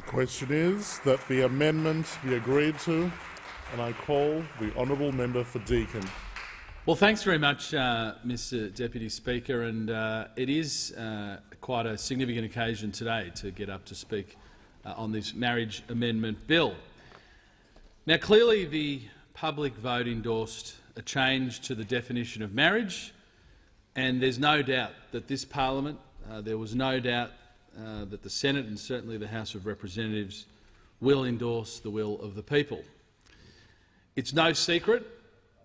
The question is that the amendment be agreed to, and I call the honourable member for Deakin. Well, thanks very much, Mr Deputy Speaker, and it is quite a significant occasion today to get up to speak on this marriage amendment bill. Now, clearly the public vote endorsed a change to the definition of marriage, and there's no doubt that this parliament, there was no doubt that the Senate and certainly the House of Representatives will endorse the will of the people. It's no secret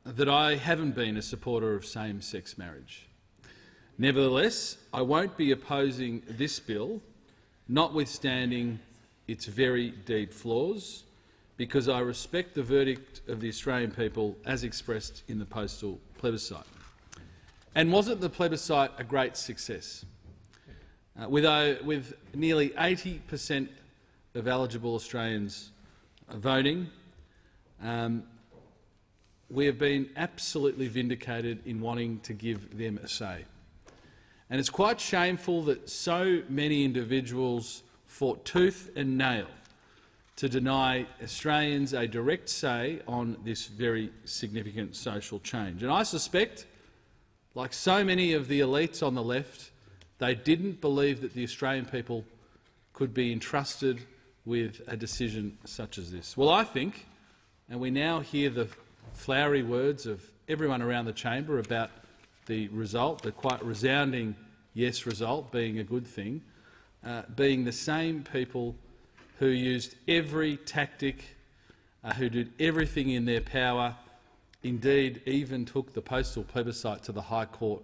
that I haven't been a supporter of same-sex marriage. Nevertheless, I won't be opposing this bill, notwithstanding its very deep flaws, because I respect the verdict of the Australian people as expressed in the postal plebiscite. And wasn't the plebiscite a great success? With nearly 80% of eligible Australians voting, we have been absolutely vindicated in wanting to give them a say. And it's quite shameful that so many individuals fought tooth and nail to deny Australians a direct say on this very significant social change. And I suspect, like so many of the elites on the left, they didn't believe that the Australian people could be entrusted with a decision such as this. Well, I think, and we now hear the flowery words of everyone around the chamber about the result, the quite resounding yes result being a good thing, being the same people who used every tactic, who did everything in their power, indeed even took the postal plebiscite to the High Court,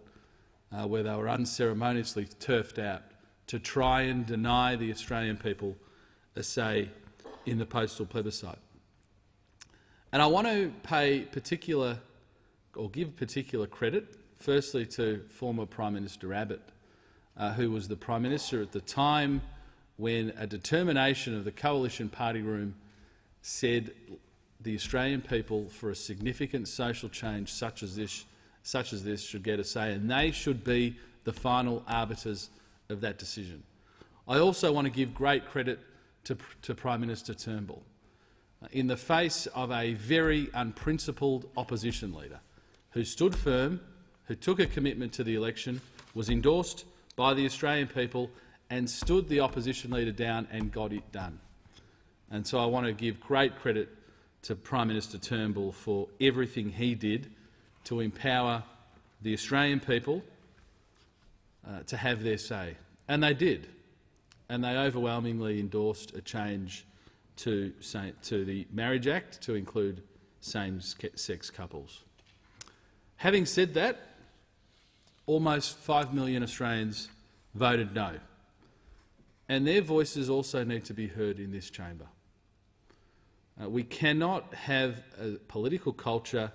where they were unceremoniously turfed out to try and deny the Australian people a say in the postal plebiscite. And I want to give particular credit, firstly to former Prime Minister Abbott, who was the Prime Minister at the time when a determination of the Coalition Party room said the Australian people, for a significant social change such as this, should get a say, and they should be the final arbiters of that decision. I also want to give great credit to Prime Minister Turnbull. In the face of a very unprincipled opposition leader who stood firm, who took a commitment to the election, was endorsed by the Australian people and stood the opposition leader down and got it done. And so I want to give great credit to Prime Minister Turnbull for everything he did to empower the Australian people to have their say. And they did. And they overwhelmingly endorsed a change to the Marriage Act to include same-sex couples. Having said that, almost 5 million Australians voted no, and their voices also need to be heard in this chamber. We cannot have a political culture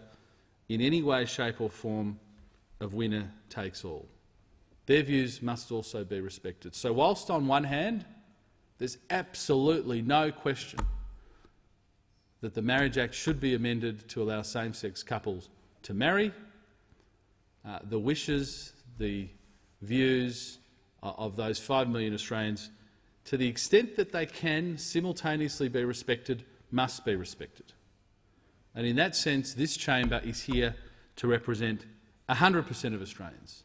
in any way, shape or form of winner takes all. Their views must also be respected. So whilst on one hand there's absolutely no question that the Marriage Act should be amended to allow same-sex couples to marry, the wishes, the views of those 5 million Australians, to the extent that they can simultaneously be respected, must be respected. And in that sense, this chamber is here to represent 100% of Australians,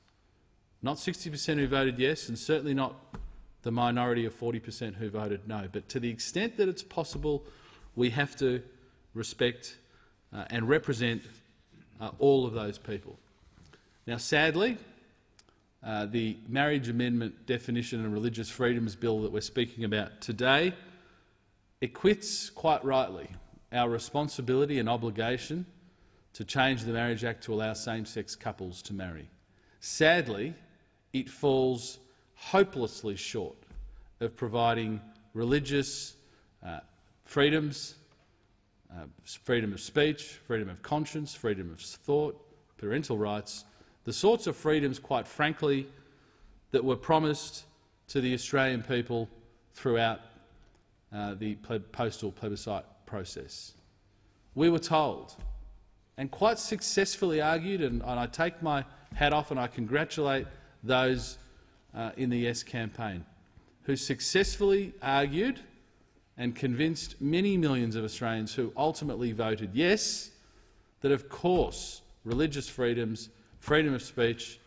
not 60% who voted yes, and certainly not the minority of 40% who voted no. But to the extent that it's possible, we have to respect and represent all of those people. Now, sadly, the Marriage Amendment Definition and Religious Freedoms Bill that we're speaking about today acquits, quite rightly, our responsibility and obligation to change the Marriage Act to allow same-sex couples to marry. Sadly, it falls hopelessly short of providing religious freedoms, freedom of speech, freedom of conscience, freedom of thought, parental rights, the sorts of freedoms, quite frankly, that were promised to the Australian people throughout the postal plebiscite process. We were told, and quite successfully argued, and I take my hat off and I congratulate those in the Yes campaign, who successfully argued and convinced many millions of Australians who ultimately voted yes that, of course, religious freedoms, freedom of speech,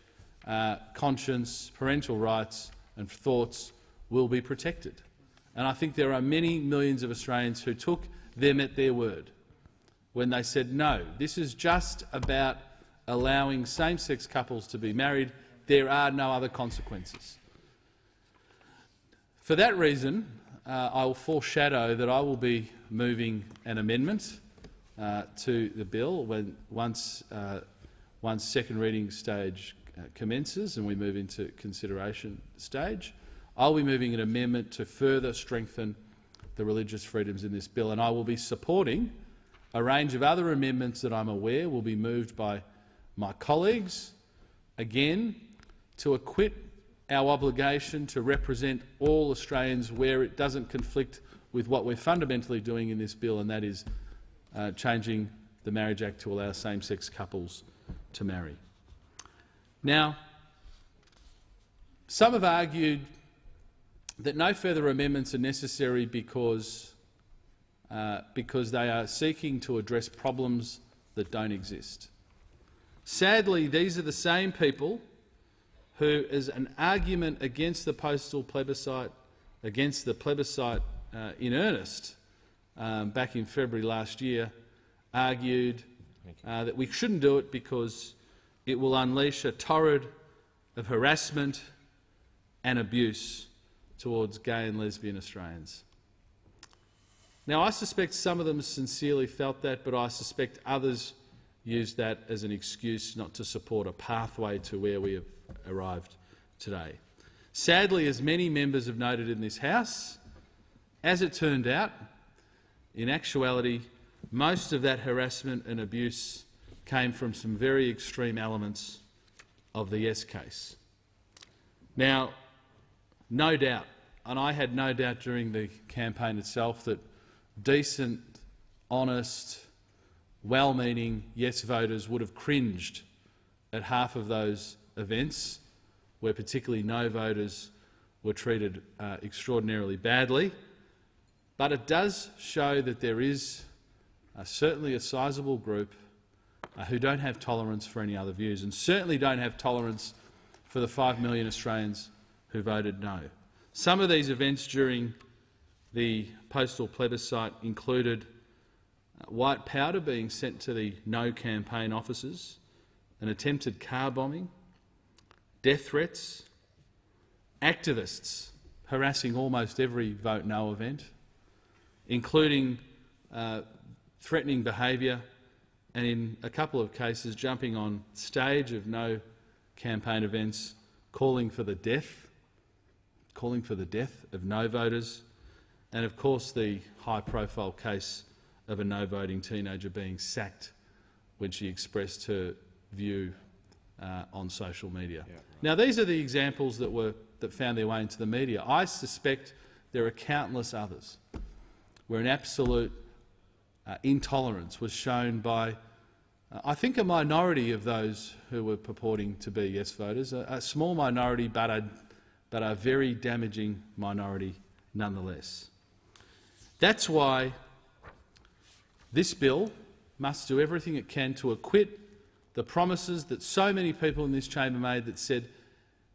conscience, parental rights and thoughts will be protected. And I think there are many millions of Australians who took them at their word when they said, no, this is just about allowing same-sex couples to be married. There are no other consequences. For that reason, I will foreshadow that I will be moving an amendment to the bill once second reading stage commences and we move into consideration stage. I'll be moving an amendment to further strengthen the religious freedoms in this bill, and I will be supporting a range of other amendments that I'm aware will be moved by my colleagues, again, to acquit our obligation to represent all Australians where it doesn't conflict with what we're fundamentally doing in this bill, and that is changing the Marriage Act to allow same-sex couples to marry. Now, some have argued that no further amendments are necessary because they are seeking to address problems that don't exist. Sadly, these are the same people who, as an argument against the postal plebiscite, against the plebiscite in earnest back in February last year, argued that we shouldn't do it because it will unleash a torrent of harassment and abuse towards gay and lesbian Australians. Now, I suspect some of them sincerely felt that, but I suspect others used that as an excuse not to support a pathway to where we have arrived today. Sadly, as many members have noted in this House, as it turned out, in actuality, most of that harassment and abuse came from some very extreme elements of the Yes case. Now, no doubt, and I had no doubt during the campaign itself, that decent, honest, well-meaning Yes voters would have cringed at half of those events where particularly No voters were treated extraordinarily badly. But it does show that there is certainly a sizable group who don't have tolerance for any other views, and certainly don't have tolerance for the 5 million Australians who voted no. Some of these events during the postal plebiscite included white powder being sent to the No campaign offices, an attempted car bombing, death threats, activists harassing almost every Vote No event, including threatening behaviour and, in a couple of cases, jumping on stage of No campaign events, calling for the death of No voters, and of course the high-profile case of a No voting teenager being sacked when she expressed her view on social media. Yeah, right. Now, these are the examples that found their way into the media. I suspect there are countless others where an absolute intolerance was shown by, I think, a minority of those who were purporting to be Yes voters, a small minority but a very damaging minority nonetheless. That's why this bill must do everything it can to acquit the promises that so many people in this chamber made that said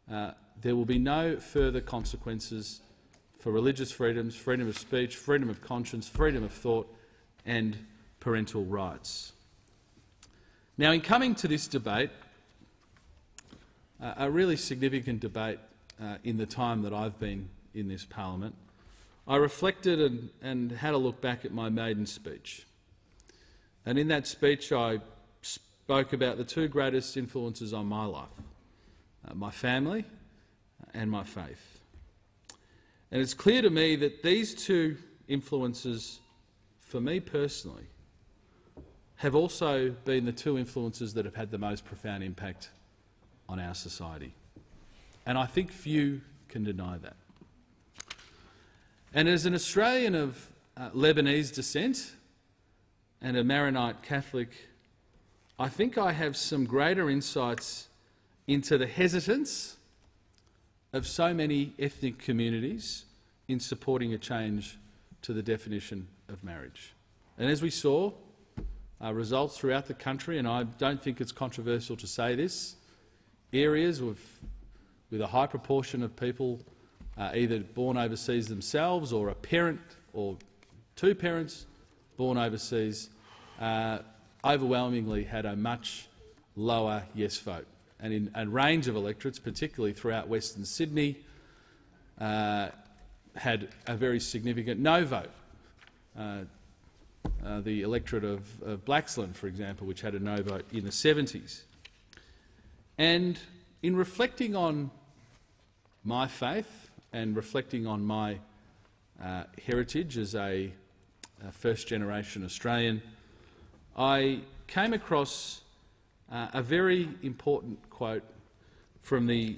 there will be no further consequences for religious freedoms, freedom of speech, freedom of conscience, freedom of thought and parental rights. Now, in coming to this debate, a really significant debate in the time that I've been in this parliament, I reflected and had a look back at my maiden speech. And in that speech I spoke about the two greatest influences on my life, my family and my faith. And it's clear to me that these two influences, for me personally, have also been the two influences that have had the most profound impact on our society. And I think few can deny that. And as an Australian of Lebanese descent and a Maronite Catholic, I think I have some greater insights into the hesitance of so many ethnic communities in supporting a change to the definition of marriage. And as we saw, results throughout the country, and I don't think it's controversial to say this, areas with a high proportion of people either born overseas themselves or a parent or two parents born overseas overwhelmingly had a much lower yes vote. And in a range of electorates, particularly throughout Western Sydney, had a very significant no vote. The electorate of Blaxland, for example, which had a no vote in the 70s. And in reflecting on my faith and reflecting on my heritage as a first-generation Australian, I came across a very important quote from the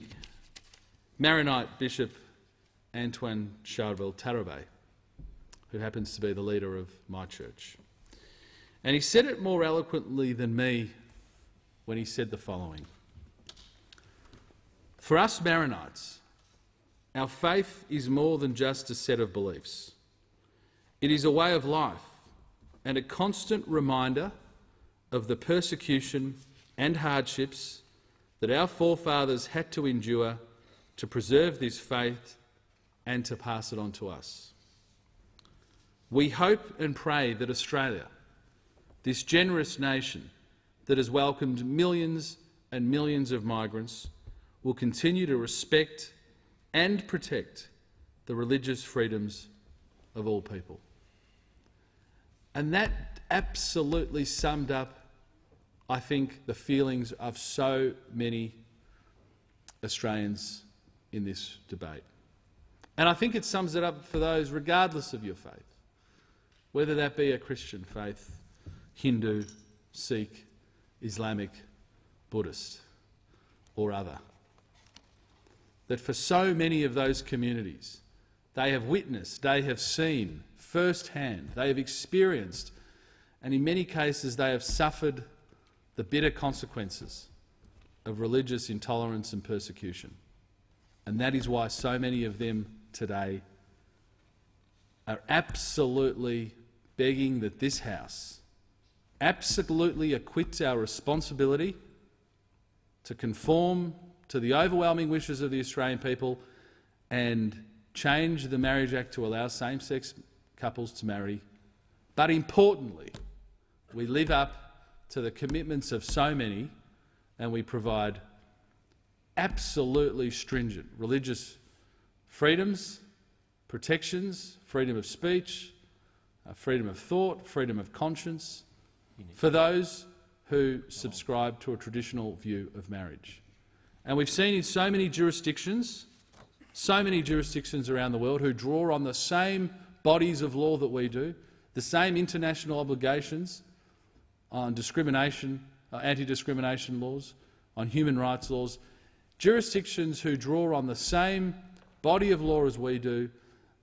Maronite Bishop Antoine Charbel Tarabay, who happens to be the leader of my church. And he said it more eloquently than me when he said the following: "For us Maronites, our faith is more than just a set of beliefs. It is a way of life and a constant reminder of the persecution and hardships that our forefathers had to endure to preserve this faith and to pass it on to us. We hope and pray that Australia, this generous nation that has welcomed millions and millions of migrants, will continue to respect and protect the religious freedoms of all people." And that absolutely summed up, I think, the feelings of so many Australians in this debate. And I think it sums it up for those regardless of your faith, whether that be a Christian faith, Hindu, Sikh, Islamic, Buddhist or other. That for so many of those communities, they have witnessed, they have seen firsthand, they have experienced, and in many cases they have suffered the bitter consequences of religious intolerance and persecution. And that is why so many of them today are absolutely begging that this House absolutely acquits our responsibility to conform to the overwhelming wishes of the Australian people and change the Marriage Act to allow same-sex couples to marry. But importantly, we live up to the commitments of so many and we provide absolutely stringent religious freedoms, protections, freedom of speech, freedom of thought, freedom of conscience for those who subscribe to a traditional view of marriage. And we've seen in so many jurisdictions around the world who draw on the same bodies of law that we do, the same international obligations on discrimination, anti-discrimination laws, on human rights laws, jurisdictions who draw on the same body of law as we do,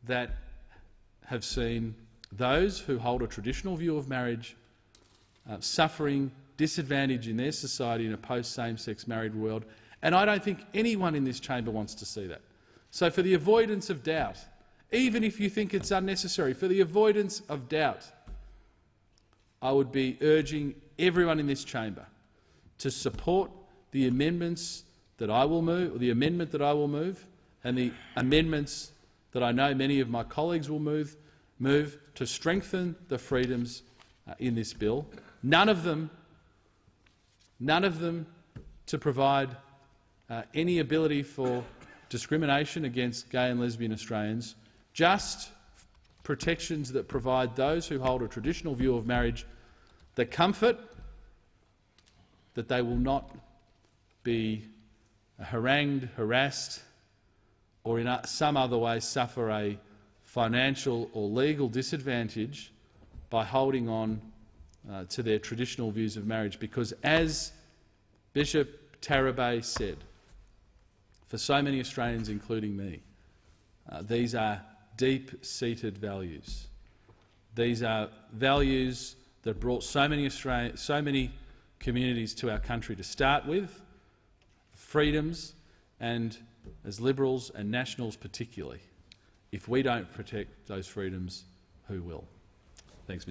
that have seen those who hold a traditional view of marriage suffering disadvantage in their society in a post-same-sex married world. And I don't think anyone in this chamber wants to see that. So for the avoidance of doubt, even if you think it's unnecessary, for the avoidance of doubt, I would be urging everyone in this chamber to support the amendments that I will move, or the amendment that I will move, and the amendments that I know many of my colleagues will move to strengthen the freedoms in this bill. None of them to provide any ability for discrimination against gay and lesbian Australians, just protections that provide those who hold a traditional view of marriage the comfort that they will not be harangued, harassed, or in some other way suffer a financial or legal disadvantage by holding on to their traditional views of marriage. Because as Bishop Tarabay said, for so many Australians, including me, these are deep-seated values. These are values that brought so many communities to our country to start with, freedoms, and as Liberals and Nationals particularly, if we don't protect those freedoms, who will. Thanks, Mr.